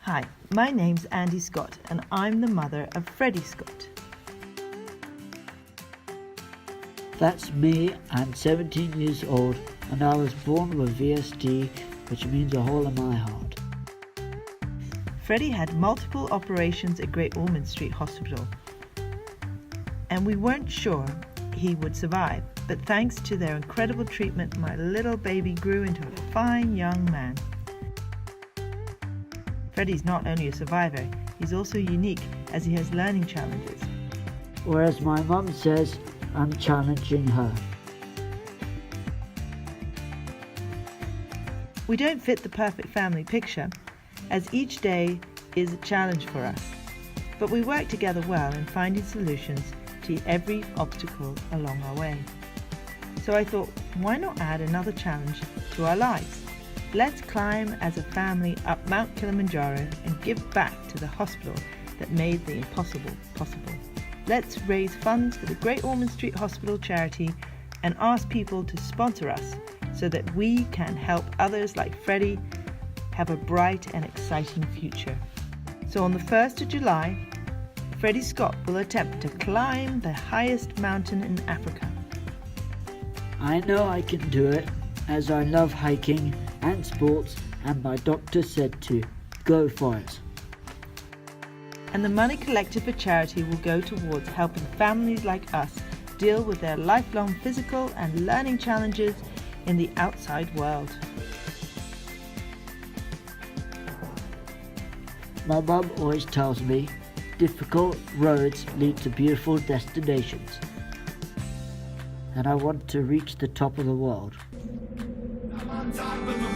Hi, my name's Andy Scott and I'm the mother of Freddie Scott. That's me. I'm 17 years old and I was born with VSD, which means a hole in my heart. Freddie had multiple operations at Great Ormond Street Hospital and we weren't sure he would survive, but thanks to their incredible treatment, my little baby grew into a fine young man. Freddie's not only a survivor, he's also unique as he has learning challenges. Whereas my mum says I'm challenging her. We don't fit the perfect family picture, as each day is a challenge for us, but we work together well in finding solutions to every obstacle along our way. So I thought, why not add another challenge to our lives? Let's climb as a family up Mount Kilimanjaro and give back to the hospital that made the impossible possible. Let's raise funds for the Great Ormond Street Hospital charity and ask people to sponsor us so that we can help others like Freddie have a bright and exciting future. So on the 1st of July, Freddie Scott will attempt to climb the highest mountain in Africa. I know I can do it, as I love hiking and sports, and my doctor said to go for it. And the money collected for charity will go towards helping families like us deal with their lifelong physical and learning challenges in the outside world. My mum always tells me difficult roads lead to beautiful destinations, and I want to reach the top of the world. I'm on top of the